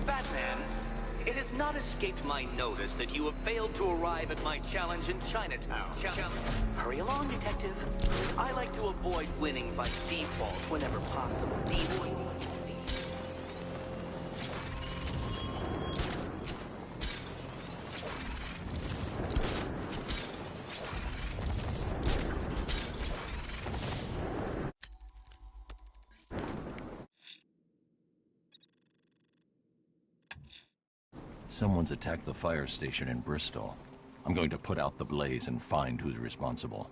Batman, it has not escaped my notice that you have failed to arrive at my challenge in Chinatown. Hurry along, detective. I like to avoid winning by default whenever possible. Someone's attacked the fire station in Bristol. I'm going to put out the blaze and find who's responsible.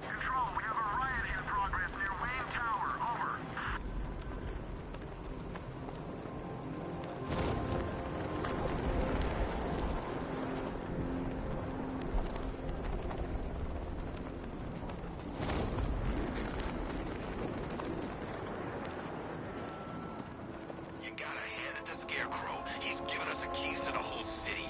Control, we have a riot in progress near Wayne Tower. Over. You gotta hand it to Scarecrow. He's given us the keys to the whole city.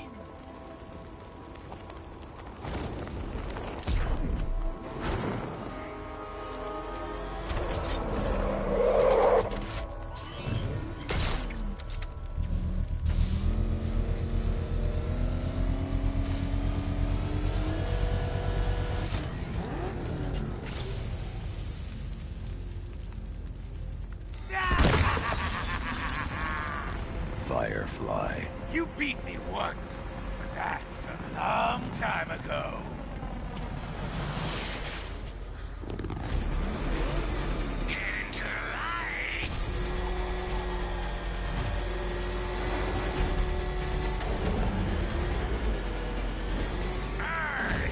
Firefly. You beat me once, but that's a long time ago. Head into the light! Burn!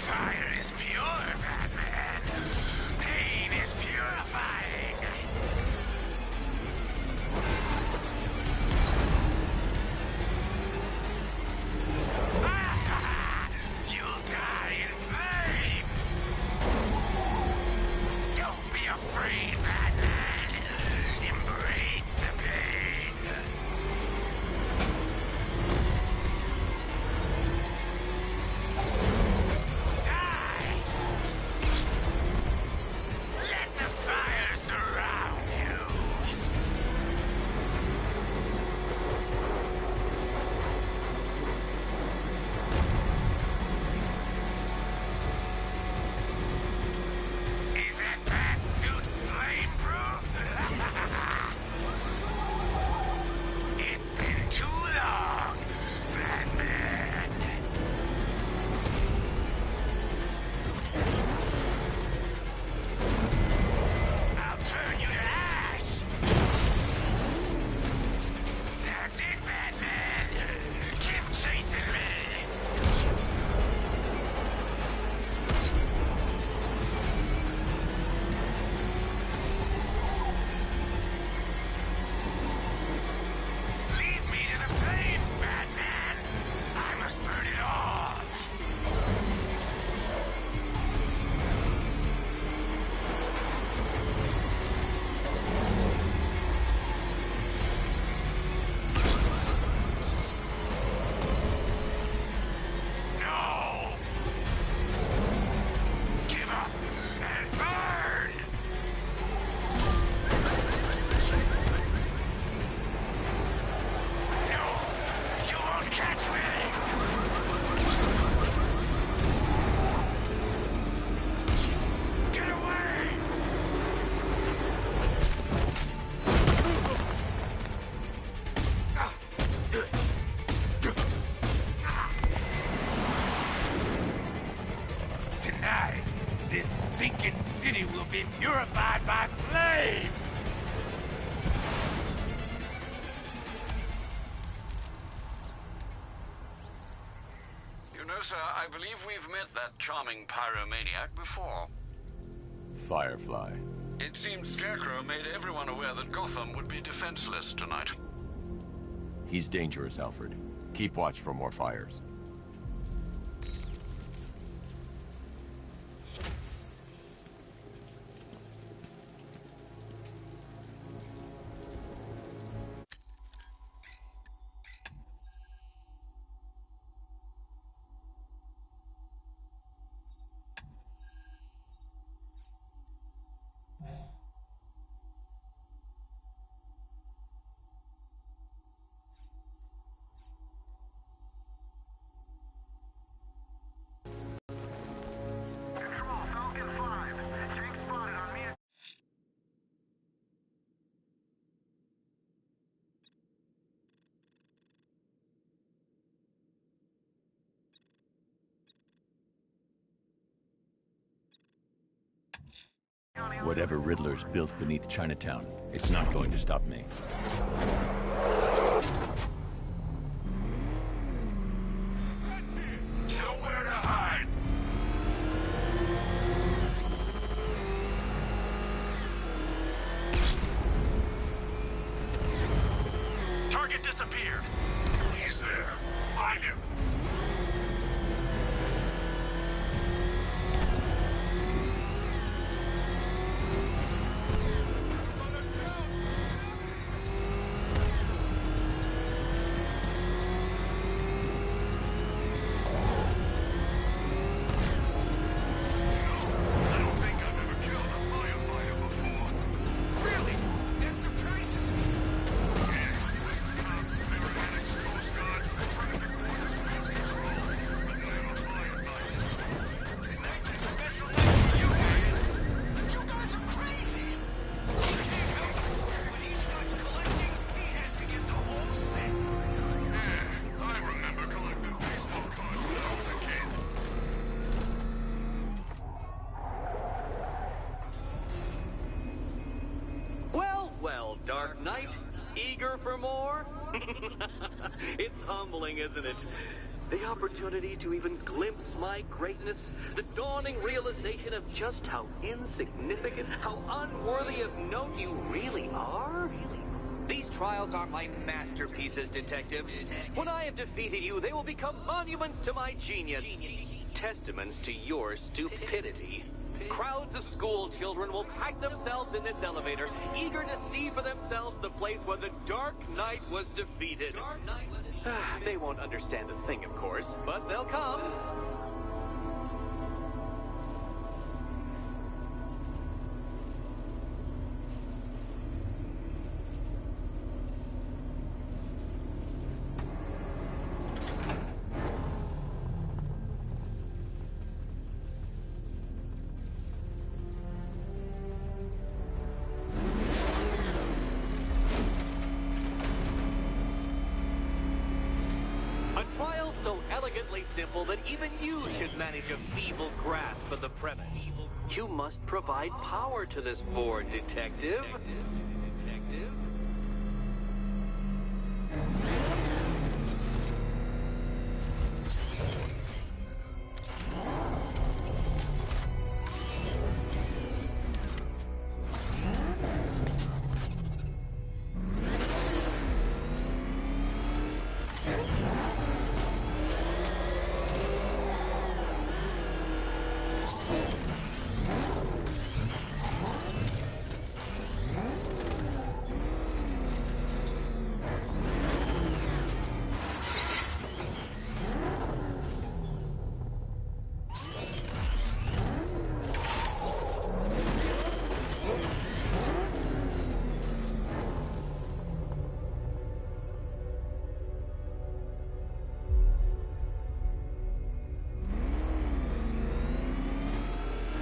Fire is pure, Batman. Pain is purifying. You'll die in flames. Don't be afraid, Batman. Embrace the pain. Die! Let the fire surround you! Is that bat suit flame-proof? It's been too long, Batman. I'll turn you to ash! That's it, Batman! Keep chasing me! Lead me to the flames, Batman! I must burn it all! No! Give up and burn! No! You won't catch me! Get away! Tonight, this stinking city will be purified by flames! You know, sir, I believe we've met that charming pyromaniac before. Firefly. It seems Scarecrow made everyone aware that Gotham would be defenseless tonight. He's dangerous, Alfred. Keep watch for more fires. Whatever Riddler's built beneath Chinatown, it's not going to stop me. Nowhere to hide! Target disappeared! He's there. Find him! I don't think I've ever killed a firefighter before. Really? That surprises me. Yeah, cops, paramedics, coast guards, traffic wardens, police control. But never firefighters. Tonight's a special night for you, man. You guys are crazy. He can't help it. When he starts collecting, he has to get the whole set. Yeah, I remember collecting baseball cards when I was a kid. Well, well, Dark Knight. Eager for more? It's humbling, isn't it? The opportunity to even glimpse my greatness, the dawning realization of just how insignificant, how unworthy of note you really are. These trials are my masterpieces, Detective. When I have defeated you, they will become monuments to my genius, testaments to your stupidity. Crowds of school children will pack themselves in this elevator, eager to see for themselves the place where the Dark Knight was defeated. They won't understand a thing, of course, but they'll come. A trial so elegantly simple that even you should manage a feeble grasp of the premise. You must provide power to this board, Detective. Detective?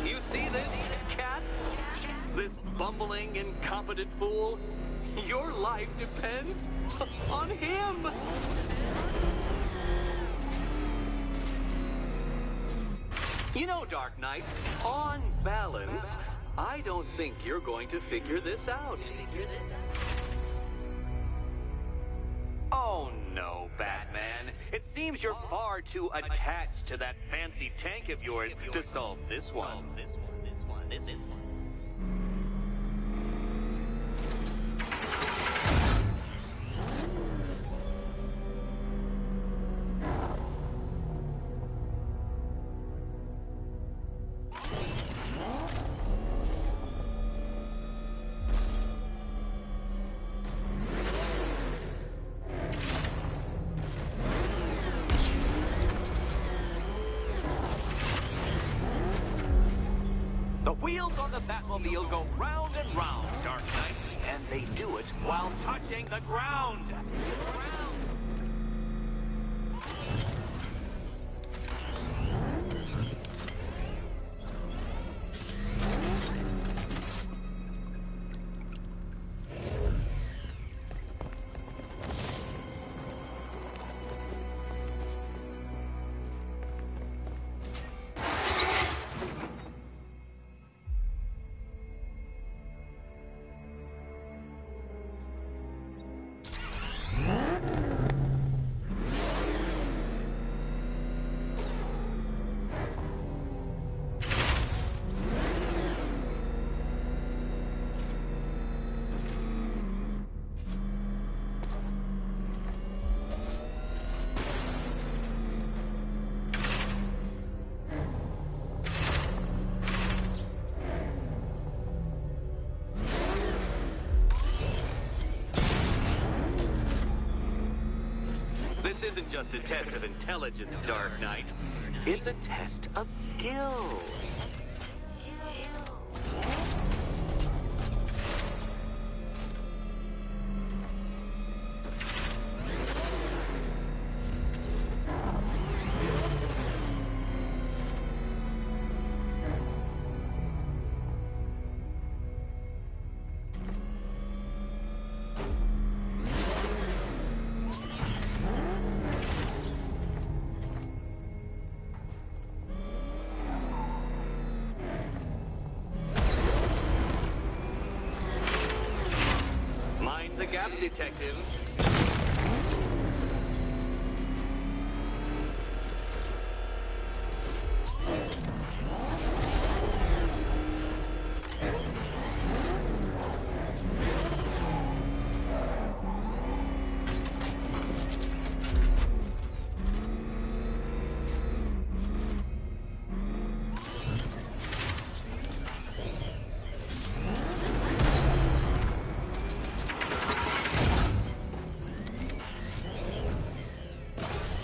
You see this, cat? This bumbling, incompetent fool? Your life depends on him! You know, Dark Knight, on balance, I don't think you're going to figure this out. Oh no, Batman. It seems you're far too attached to that fancy tank of yours to solve this one. This one. The wheels on the Batmobile go round and round, Dark Knight, and they do it while touching the ground. This isn't just a test of intelligence, Dark Knight. It's a test of skill. The gap, detective.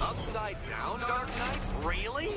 Upside down, Dark Knight? Really?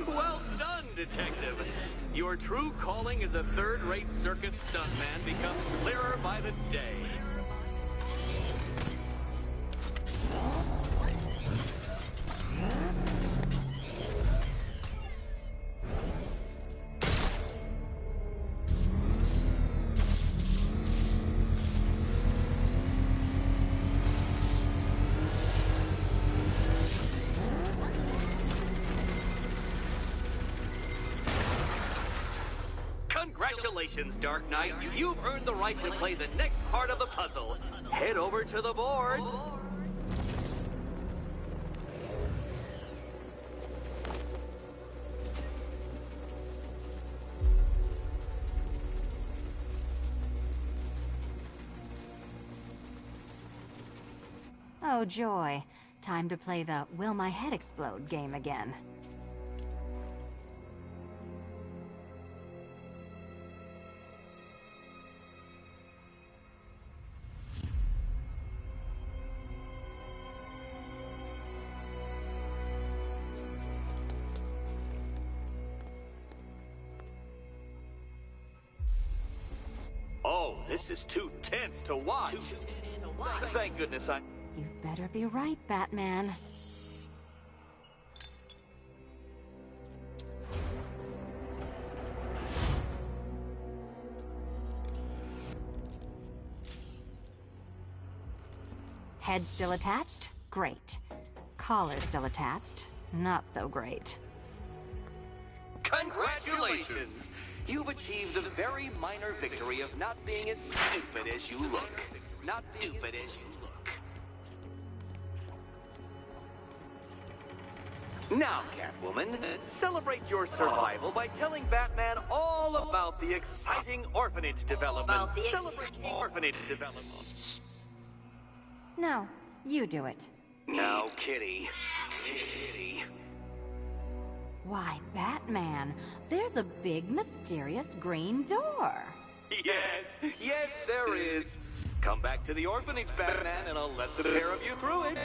Well done, detective. Your true calling as a third-rate circus stuntman becomes clearer by the day. Congratulations, Dark Knight. You've earned the right to play the next part of the puzzle. Head over to the board. Oh, joy. Time to play the Will My Head Explode game again. Oh, this is too tense to watch. Thank goodness I... You better be right, Batman. Head still attached? Great. Collar still attached? Not so great. Congratulations! you've achieved the very minor victory of not being as stupid as you look. Not stupid as you look. Now, Catwoman, celebrate your survival by telling Batman all about the exciting orphanage development. Celebrate the orphanage development. No, you do it. Now, Kitty. Kitty. Why, Batman, there's a big, mysterious green door. Yes, yes, there is. Come back to the orphanage, Batman, and I'll let the pair of you through it.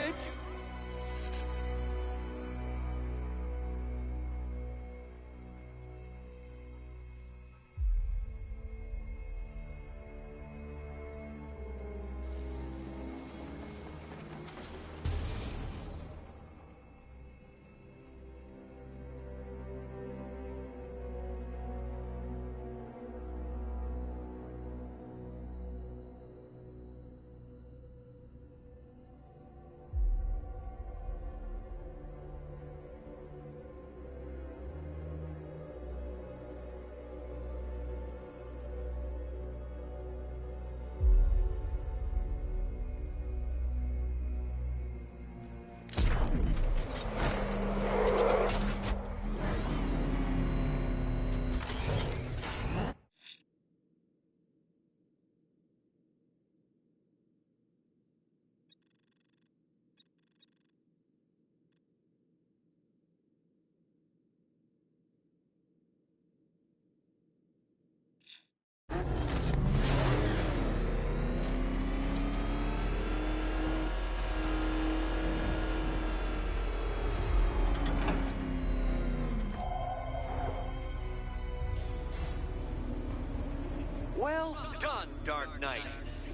Well done, Dark Knight.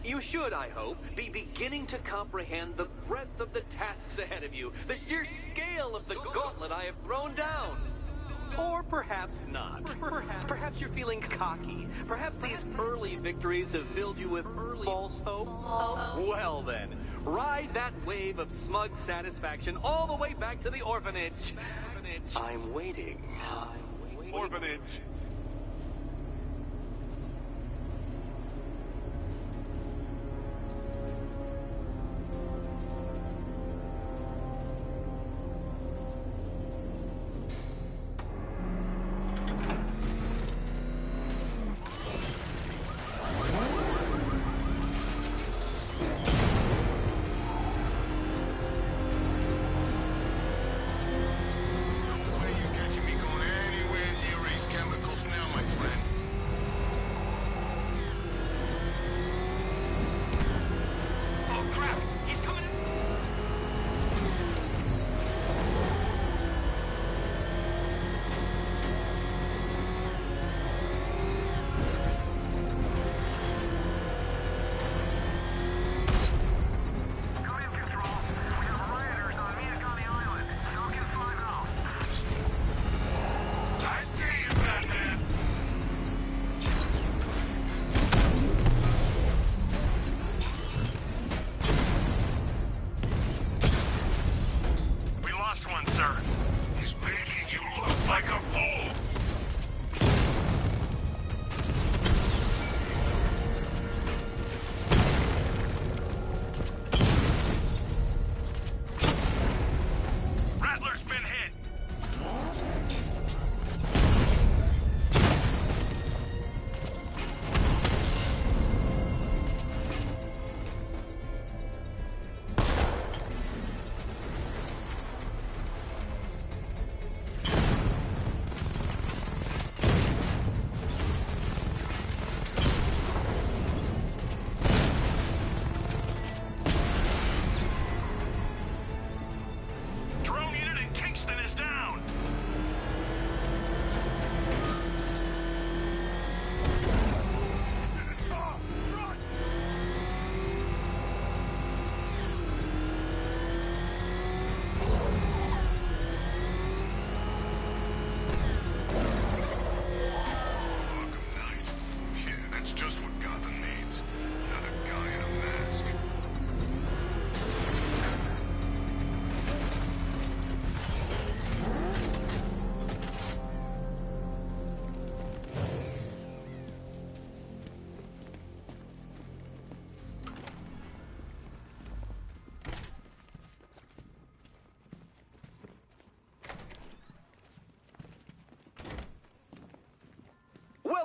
You should, I hope, be beginning to comprehend the breadth of the tasks ahead of you, the sheer scale of the gauntlet I have thrown down. Or perhaps not. Perhaps you're feeling cocky. Perhaps these early victories have filled you with false hope. Well then, ride that wave of smug satisfaction all the way back to the orphanage. I'm waiting. Orphanage. No way you're catching me going anywhere near these chemicals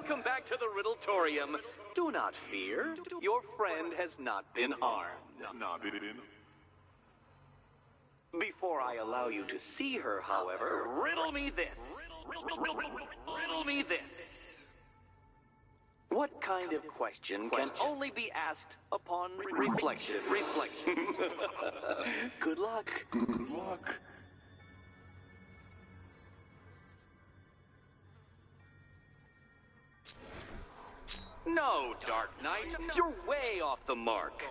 Welcome back to the Riddletorium. Do not fear. Your friend has not been harmed. Before I allow you to see her, however, riddle me this. Riddle me this. What kind of question can only be asked upon reflection? Good luck. Good luck. No, Dark Knight, you're way off the mark.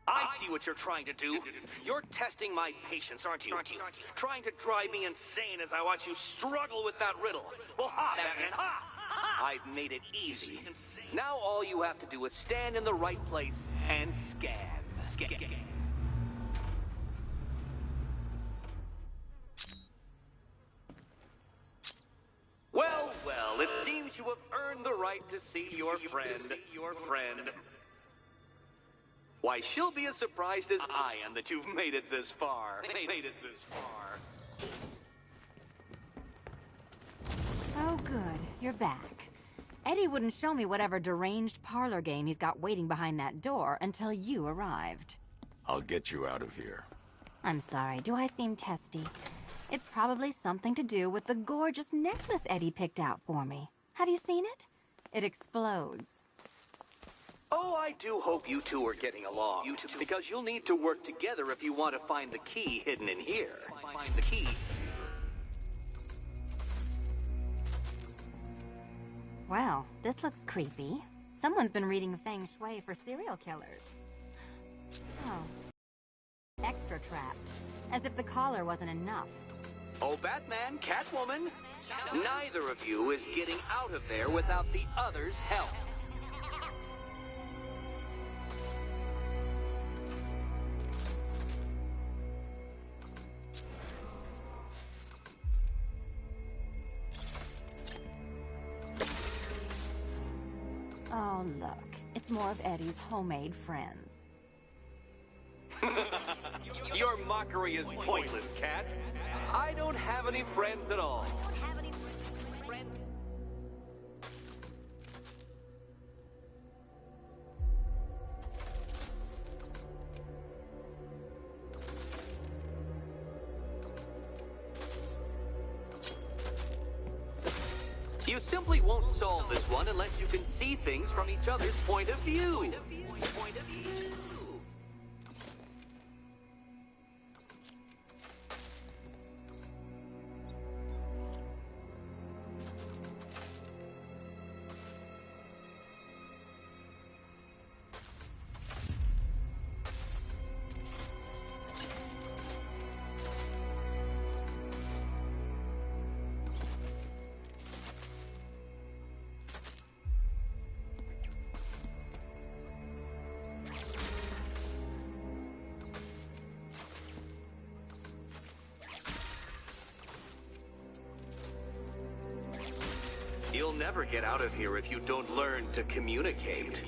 I see what you're trying to do. You're testing my patience, aren't you? Trying to drive me insane as I watch you struggle with that riddle. Well, ha, Batman, ha! I've made it easy. Now all you have to do is stand in the right place and scan. Well, it seems you have earned the right to see your friend. Why, she'll be as surprised as I am that you've made it this far. Oh, good. You're back. Eddie wouldn't show me whatever deranged parlor game he's got waiting behind that door until you arrived. I'll get you out of here. I'm sorry, do I seem testy? It's probably something to do with the gorgeous necklace Eddie picked out for me. Have you seen it? It explodes. Oh, I do hope you two are getting along. Because you'll need to work together if you want to find the key hidden in here. Find the key. Well, this looks creepy. Someone's been reading Feng Shui for serial killers. Oh. Extra trapped. As if the collar wasn't enough. Oh, Batman, Catwoman, neither of you is getting out of there without the other's help. Oh, look. It's more of Eddie's homemade friends. Your mockery is pointless, Cat. I don't have any friends at all. You simply won't solve this one unless you can see things from each other's point of view. You'll never get out of here if you don't learn to communicate.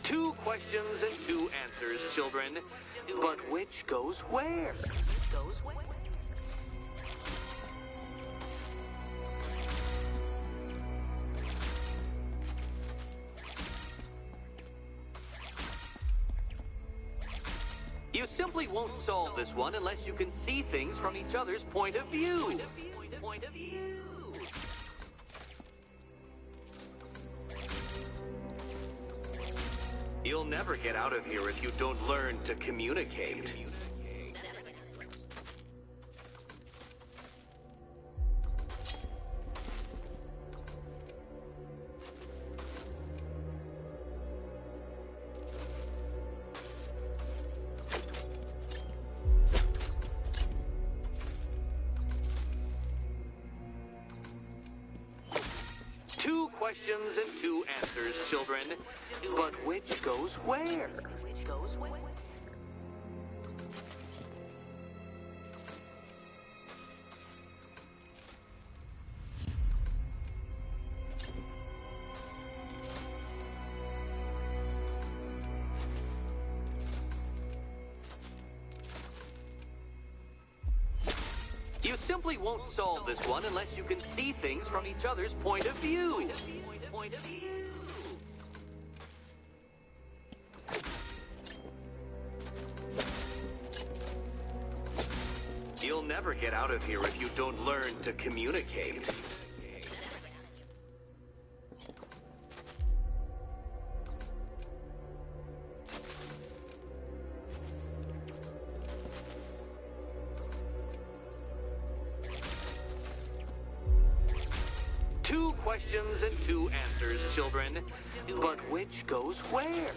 Two questions and two answers, children. But which goes where? You simply won't solve this one unless you can see things from each other's point of view. You'll never get out of here if you don't learn to communicate. Two questions and two answers, children. But which goes where? You simply won't solve this one unless you can see things from each other's point of view. You'll never get out of here if you don't learn to communicate. Two questions and two answers, children. But which goes where?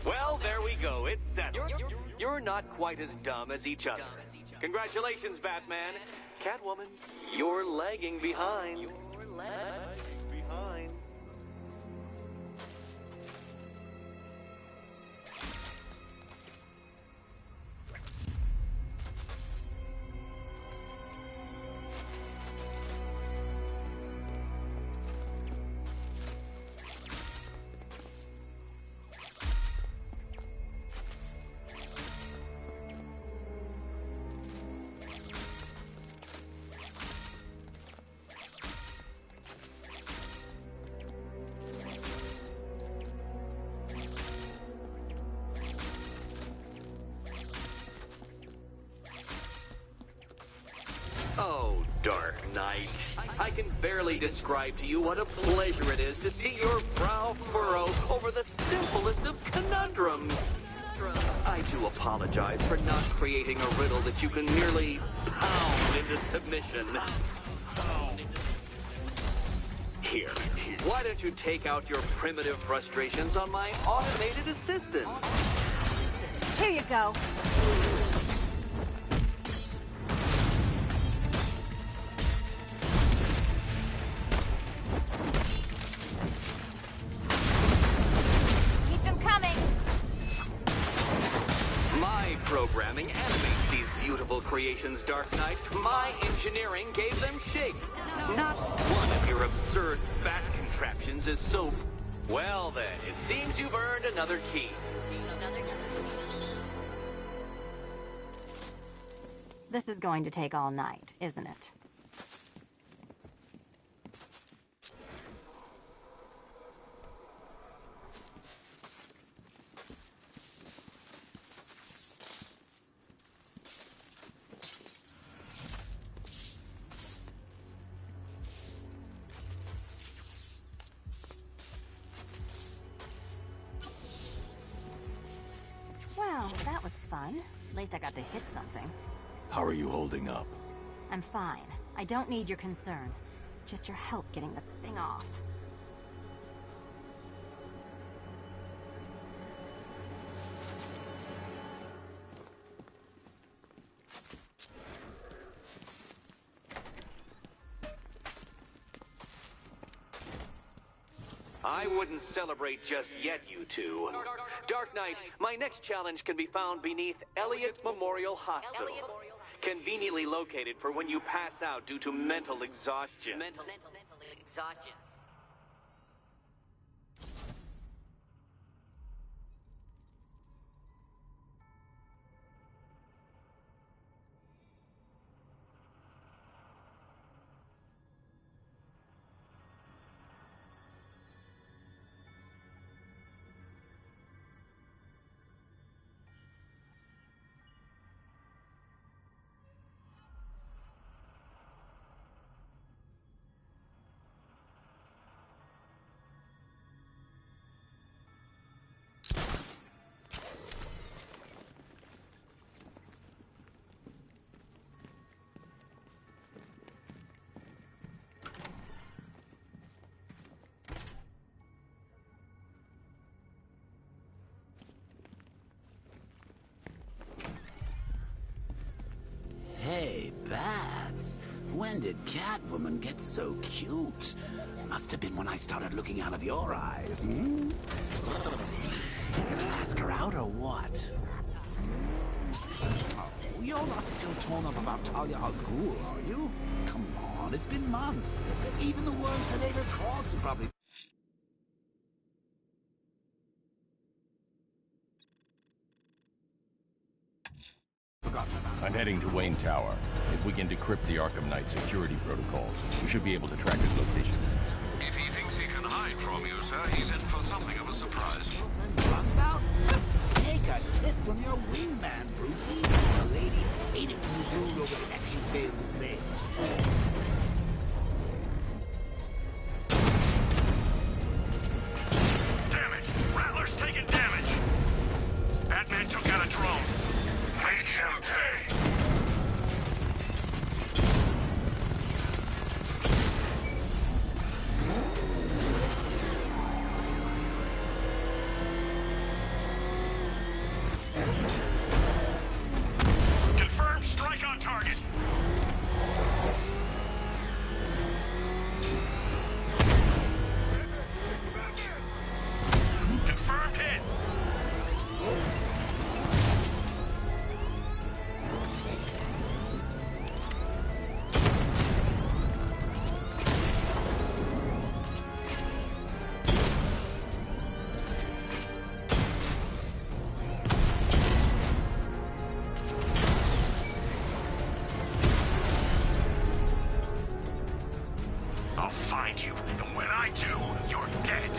Well, there we go. It's settled. You're not quite as dumb as each other. Congratulations, Batman. Catwoman, you're lagging behind. Oh, Dark Knight. I can barely describe to you what a pleasure it is to see your brow furrow over the simplest of conundrums. I do apologize for not creating a riddle that you can merely pound into submission. Here, why don't you take out your primitive frustrations on my automated assistant? Here you go. Keep them coming. My programming animates these beautiful creations, Dark Knight. My engineering gave them shape. Not one of your absurd bat contraptions is so... Well then, it seems you've earned another key. This is going to take all night, isn't it? Well, that was fun. At least I got to hit something. How are you holding up? I'm fine. I don't need your concern. Just your help getting this thing off. I wouldn't celebrate just yet, you two. Dark Knight, my next challenge can be found beneath Elliott Memorial Hospital. Conveniently located for when you pass out due to mental exhaustion. Mental exhaustion. Hey, Bats. When did Catwoman get so cute? Must have been when I started looking out of your eyes, hmm? Ask her out or what? Oh, you're not still torn up about Talia al Ghul, are you? Come on, it's been months. Even the worms that ate her corpse would probably... I'm heading to Wayne Tower. If we can decrypt the Arkham Knight security protocols, we should be able to track his location. If he thinks he can hide from you, sir, he's in for something of a surprise. Fluffed out? Take a tip from your wingman, Brucey. The ladies hate it when you rule over the action failed to say. Damn it! Rattler's taking damage! Batman took out a drone. Make him pay! Confirmed strike on target. Confirmed hit. I'll find you, and when I do, you're dead.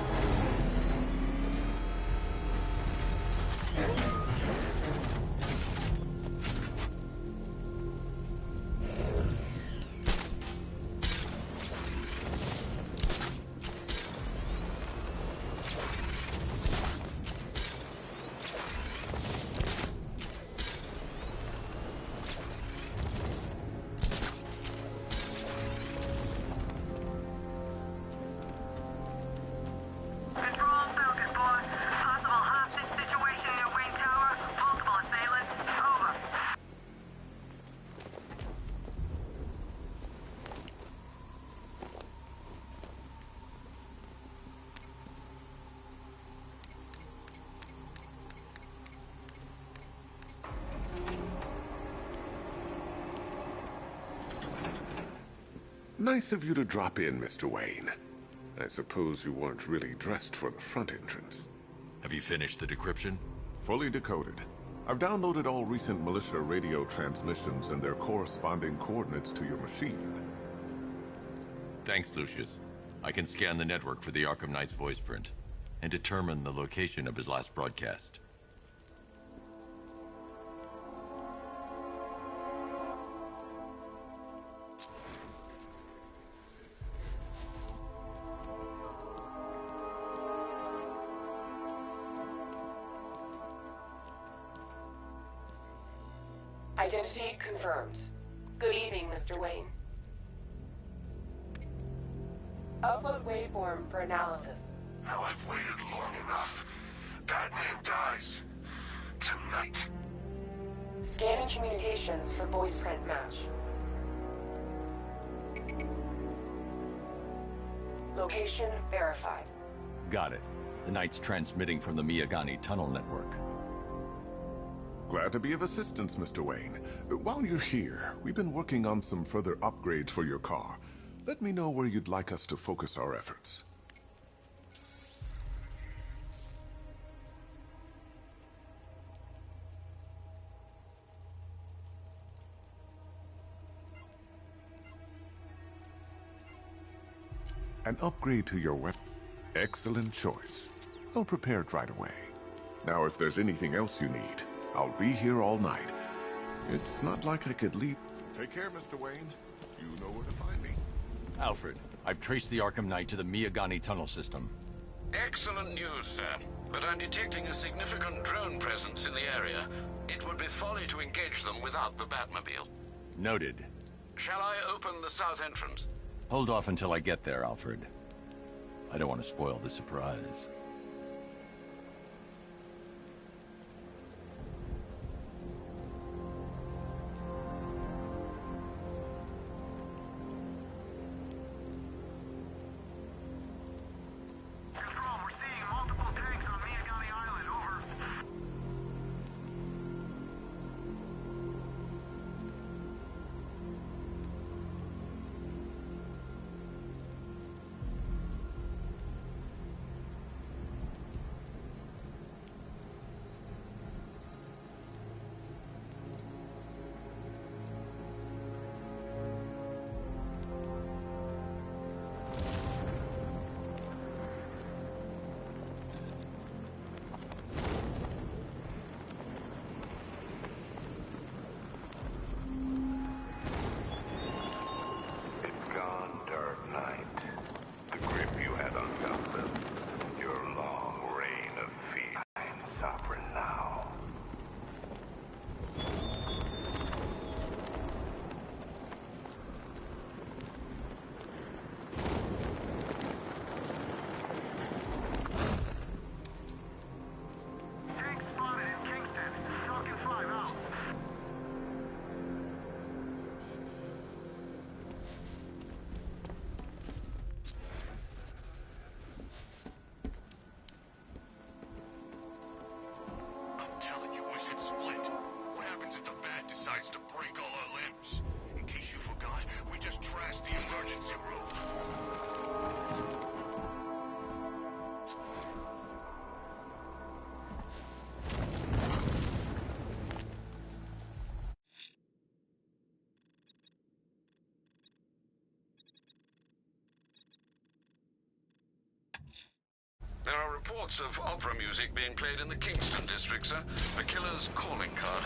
Nice of you to drop in, Mr. Wayne. I suppose you weren't really dressed for the front entrance. Have you finished the decryption? Fully decoded. I've downloaded all recent militia radio transmissions and their corresponding coordinates to your machine. Thanks, Lucius. I can scan the network for the Arkham Knight's voice print and determine the location of his last broadcast. Identity confirmed. Good evening, Mr. Wayne. Upload waveform for analysis. Now I've waited long enough. Batman dies. Tonight. Scanning communications for voice print match. Location verified. Got it. The Knight's transmitting from the Miyagani tunnel network. Glad to be of assistance, Mr. Wayne. While you're here, we've been working on some further upgrades for your car. Let me know where you'd like us to focus our efforts. An upgrade to your weapon. Excellent choice. I'll prepare it right away. Now, if there's anything else you need, I'll be here all night. It's not like I could leave. Take care, Mr. Wayne. You know where to find me. Alfred, I've traced the Arkham Knight to the Miyagani tunnel system. Excellent news, sir. But I'm detecting a significant drone presence in the area. It would be folly to engage them without the Batmobile. Noted. Shall I open the south entrance? Hold off until I get there, Alfred. I don't want to spoil the surprise. Decides to break all our limbs. In case you forgot, we just trashed the emergency room. There are reports of opera music being played in the Kingston district, sir. The killer's calling card.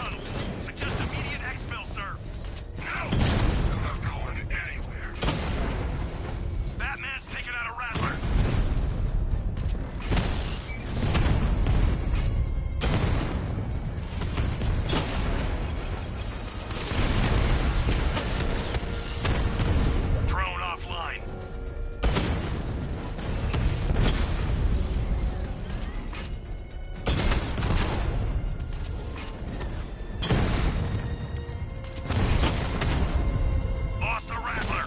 tunnel. Suggest immediate exfil, sir. No! I'm not going anywhere. Batman's taking out a Rattler. Drone offline. Lost the Rattler.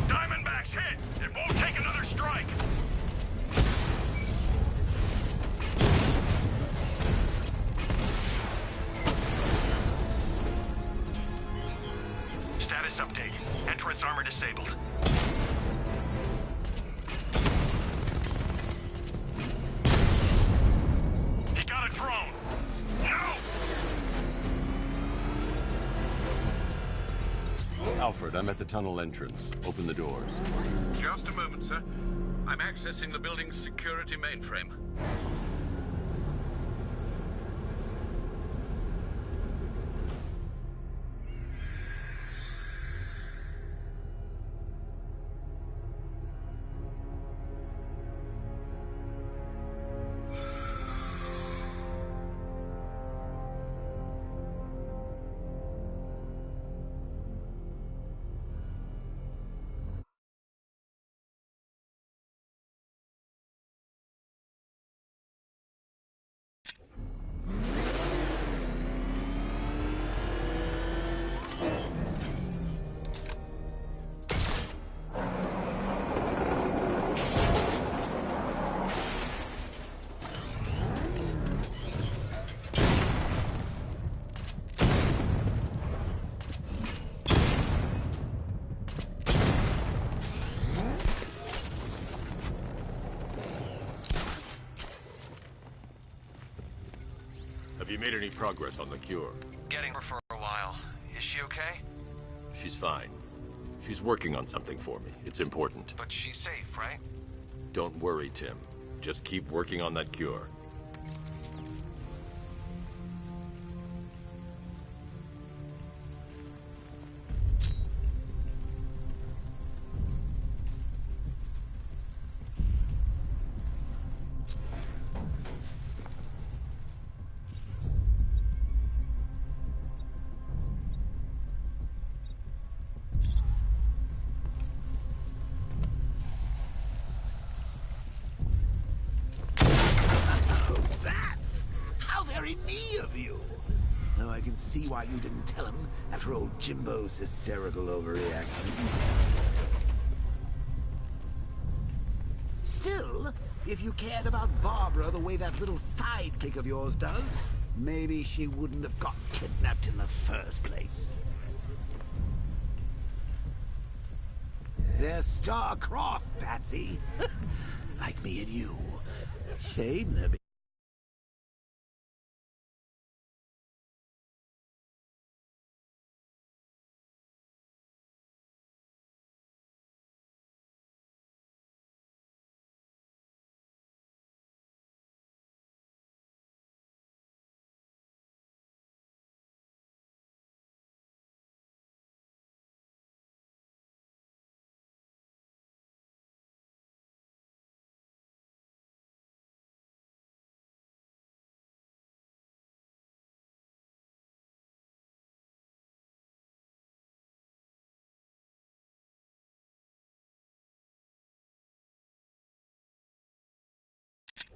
Diamondback's hit. It won't take another strike. Status update. Entrance armor disabled. He got a drone. No! Alfred, I'm at the tunnel entrance. Open the doors. Just a moment, sir. I'm accessing the building's security mainframe. Have you made any progress on the cure? Getting her for a while. Is she okay? She's fine. She's working on something for me. It's important. But she's safe, right? Don't worry, Tim. Just keep working on that cure. Me of you. Though I can see why you didn't tell him after old Jimbo's hysterical overreaction. Still, if you cared about Barbara the way that little sidekick of yours does, maybe she wouldn't have got kidnapped in the first place. They're star-crossed, Patsy. Like me and you. Shame there be.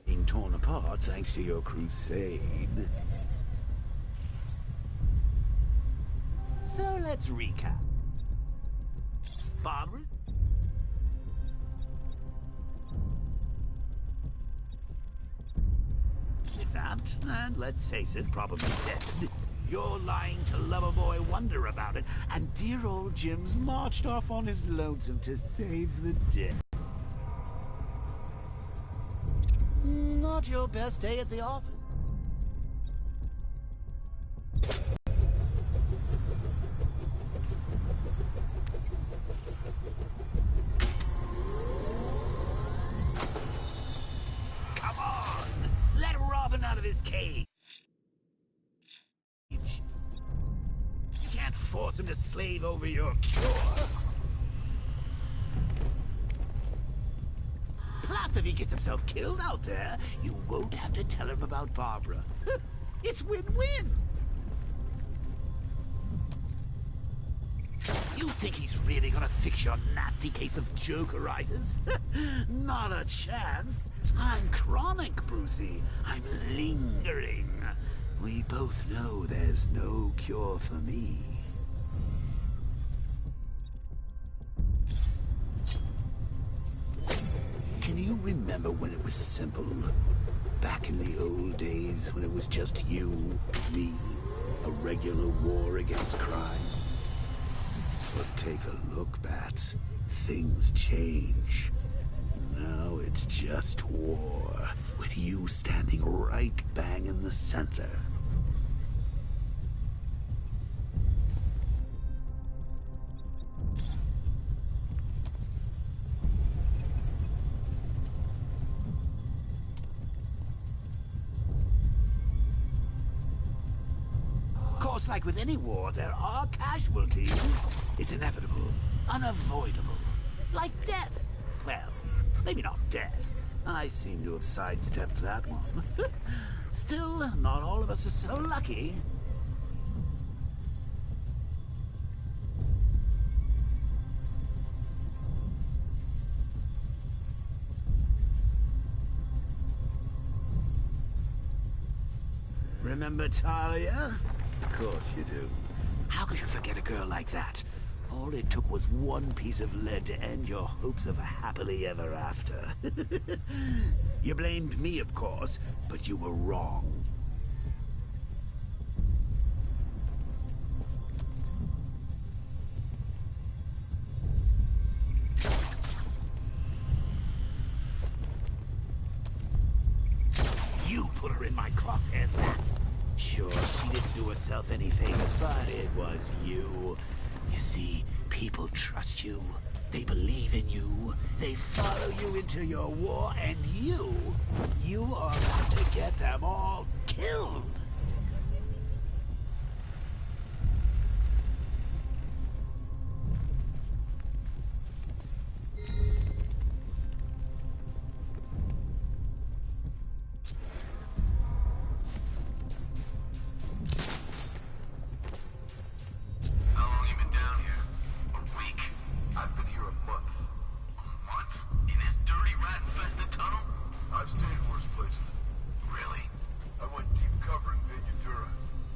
Being torn apart thanks to your crusade. So let's recap. Barbara? Kidnapped, and let's face it, probably dead. You're lying to Loverboy Wonder about it, and dear old Jim's marched off on his lonesome to save the day. Not your best day at the office. to slave over your cure. Plus, if he gets himself killed out there, you won't have to tell him about Barbara. It's win-win. You think he's really gonna fix your nasty case of jokeritis? Not a chance. I'm chronic, Brucey. I'm lingering. We both know there's no cure for me. Can you remember when it was simple? Back in the old days when it was just you, me, a regular war against crime? But take a look, Bats. Things change. Now it's just war, with you standing right bang in the center. Of course, like with any war, there are casualties. It's inevitable, unavoidable, like death. Well, maybe not death. I seem to have sidestepped that one. Still, not all of us are so lucky. Remember Talia? Of course you do. How could you forget a girl like that? All it took was one piece of lead to end your hopes of a happily ever after. You blamed me, of course, but you were wrong. You put her in my crosshairs, Bats. Sure, she didn't do herself any favors, but it was you. You see, people trust you. They believe in you. They follow you into your war, and you are about to get them all killed. How long you been down here? A week. I've been here a month. A month? In this dirty rat-infested tunnel? I've stayed in worse places. Really? I went deep cover in Ventura.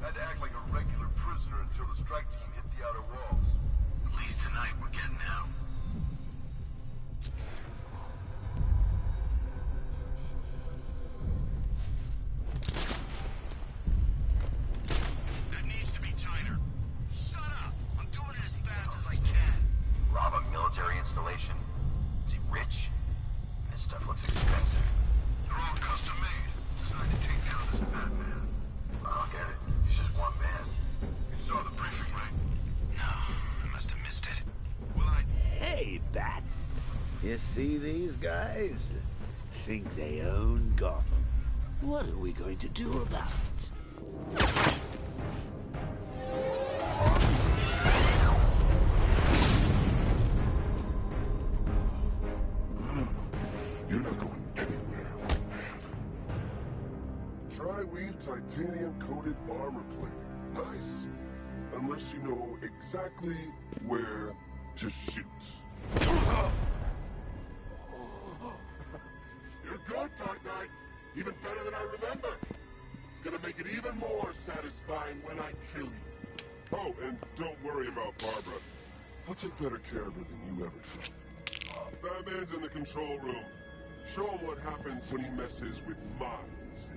Had to act like a regular prisoner until the strike team hit the outer walls. At least tonight we're getting out. That needs to be tighter. Shut up! I'm doing it as fast as I can. Rob a military installation? Is he rich? This stuff looks expensive. They're all custom made. Decided to take down this Batman. I don't get it. He's just one man. You saw the briefing, right? No, I must have missed it. Well, Hey, Bats. You see these guys? Think they own Gotham. What are we going to do about it? No. You're not going anywhere, man. Tri-weave titanium-coated armor plating. Nice. Unless you know exactly where to shoot. You're good, Dark Knight. Even better than I remember. It's gonna make it even more satisfying when I kill you. Oh, and don't worry about Barbara. I'll take better care of her than you ever could. Batman's in the control room. Show him what happens when he messes with minds.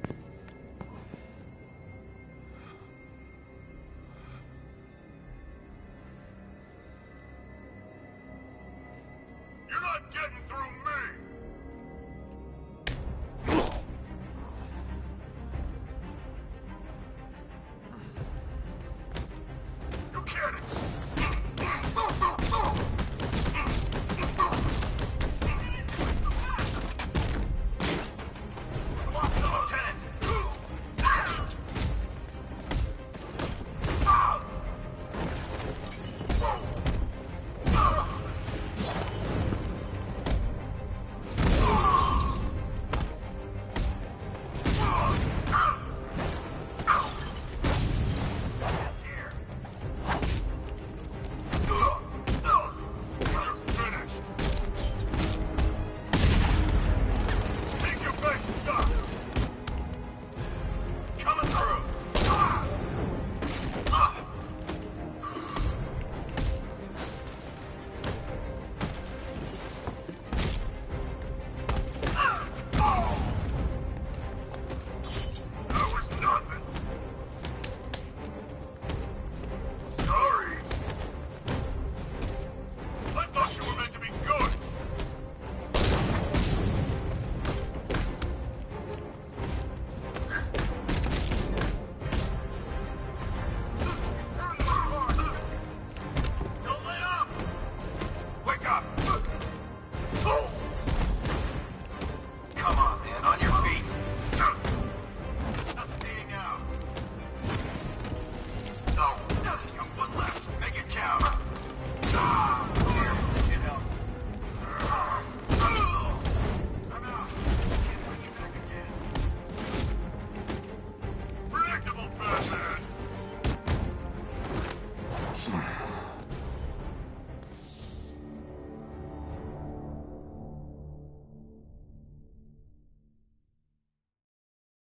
You're not getting through me! You get it! Lieutenant!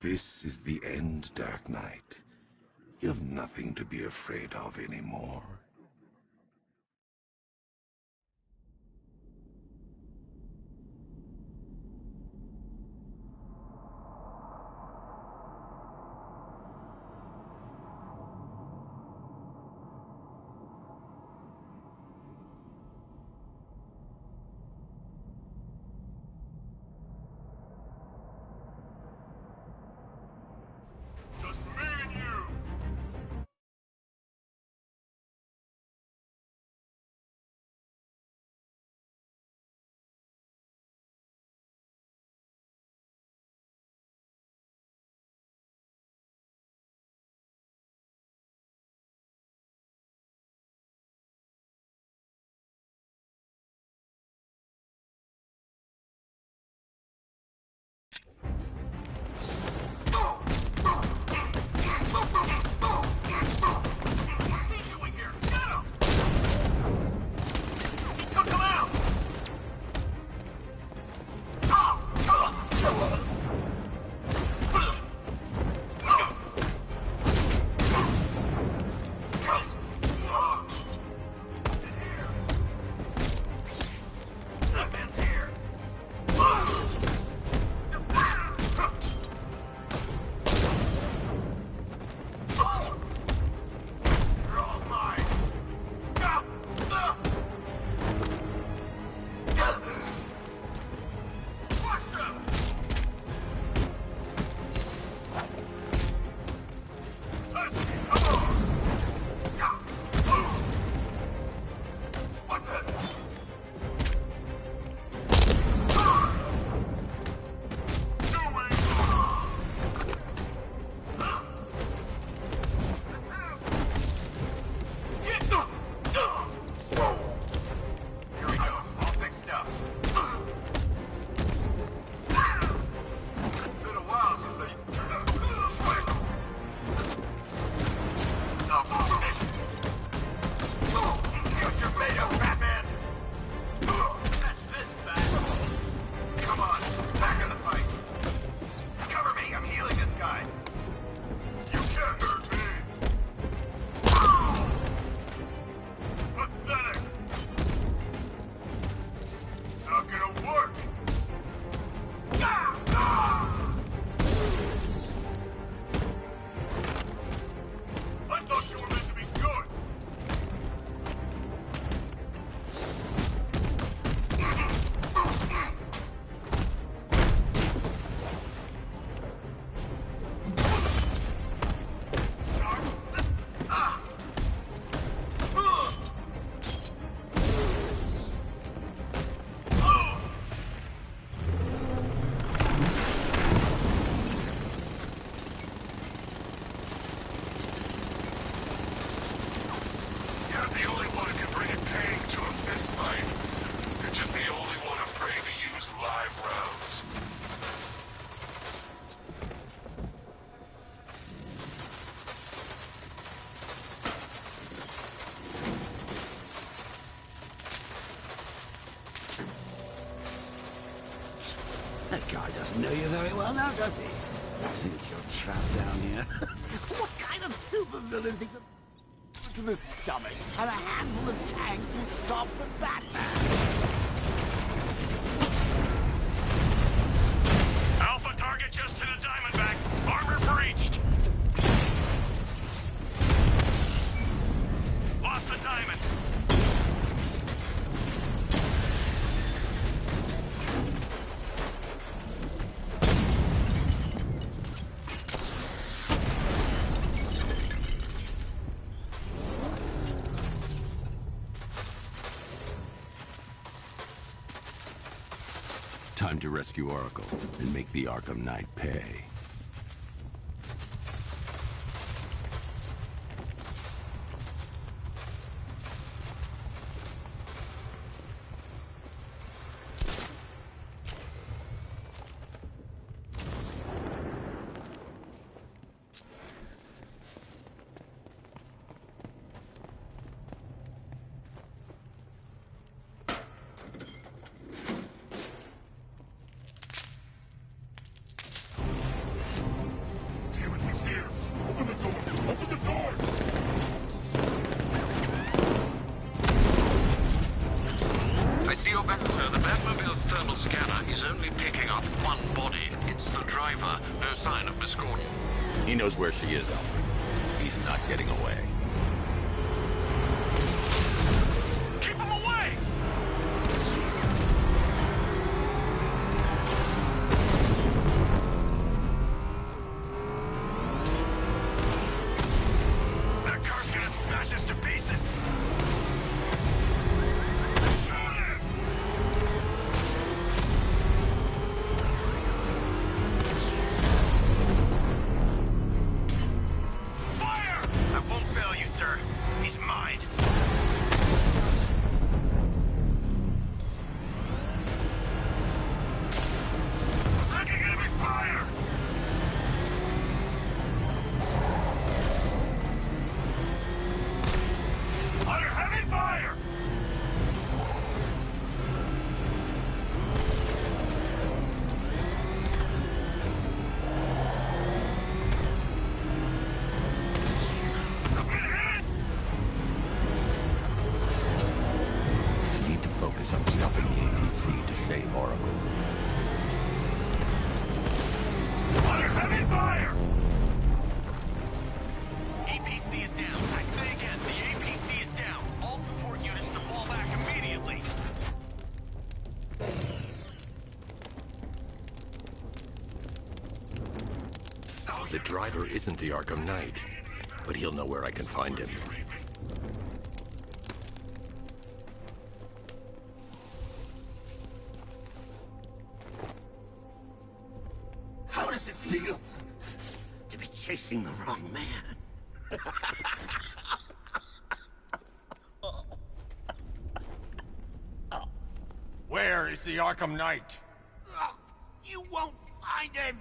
This is the end, Dark Knight. You have nothing to be afraid of anymore. That guy doesn't know you very well now, does he? I think you're trapped down here. What kind of supervillain thinks to the stomach and a handful of tanks will stop the Batman? Alpha target just to the Diamondback. Armor breached. Lost the Diamond. Time to rescue Oracle and make the Arkham Knight pay. Batmobile's thermal scanner is only picking up one body. It's the driver. No sign of Miss Gordon. He knows where she is, Alfred. He's not getting away. Keep him away! That car's gonna smash us to pieces! Shoot him! Fire! I won't fail you, sir. He's mine. Taking enemy fire! Under heavy fire! I'm getting hit! Need to focus on stopping the APC to save Oracle. Under heavy fire! APC is down. I say again, the APC is down. All support units to fall back immediately. The driver isn't the Arkham Knight, but he'll know where I can find him. How does it feel to be chasing the wrong man? Where is the Arkham Knight? You won't find him!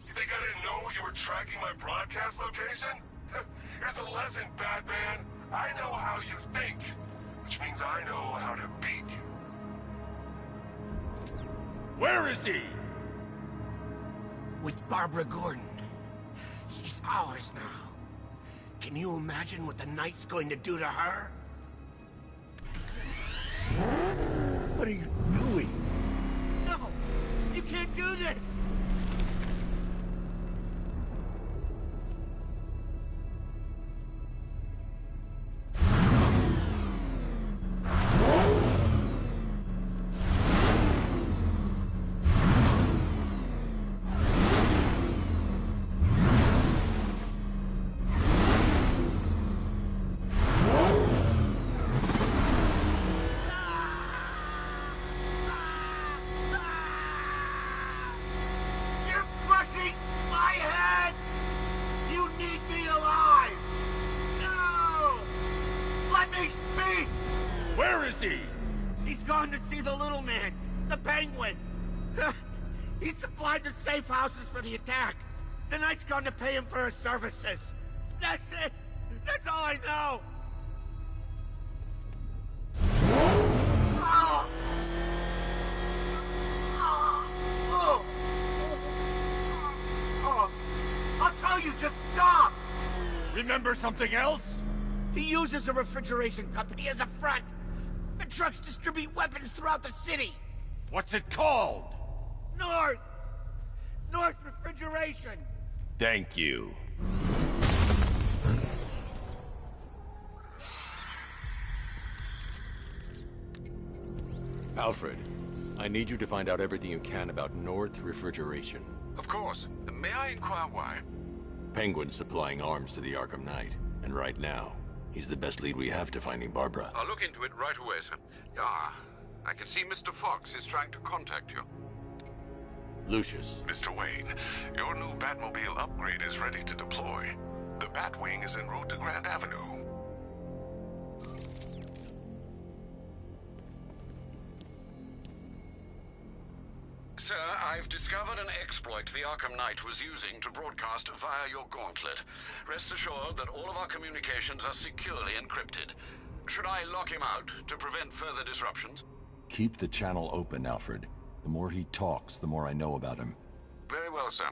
You think I didn't know you were tracking my broadcast location? Here's a lesson, Batman. I know how you think, which means I know how to beat you. Where is he? With Barbara Gordon. She's ours now. Can you imagine what the Knight's going to do to her? What are you doing? No! You can't do this! You're crushing my head! You need me alive! No! Let me speak! Where is he? He's gone to see the little man, the Penguin. He supplied the safe houses for the attack. The Knight's gone to pay him for his services. That's it. That's all I know. Oh. Oh. Oh. I'll tell you, just stop! Remember something else? He uses a refrigeration company as a front. The trucks distribute weapons throughout the city. What's it called? North Refrigeration. Thank you. Alfred, I need you to find out everything you can about North Refrigeration. Of course. May I inquire why? Penguin's supplying arms to the Arkham Knight, and right now, he's the best lead we have to finding Barbara. I'll look into it right away, sir. Ah, I can see Mr. Fox is trying to contact you. Lucius, Mr. Wayne, your new Batmobile upgrade is ready to deploy. The Batwing is en route to Grand Avenue. Sir, I've discovered an exploit the Arkham Knight was using to broadcast via your gauntlet. Rest assured that all of our communications are securely encrypted. Should I lock him out to prevent further disruptions? keep the channel open, Alfred. The more he talks, the more I know about him. Very well, sir.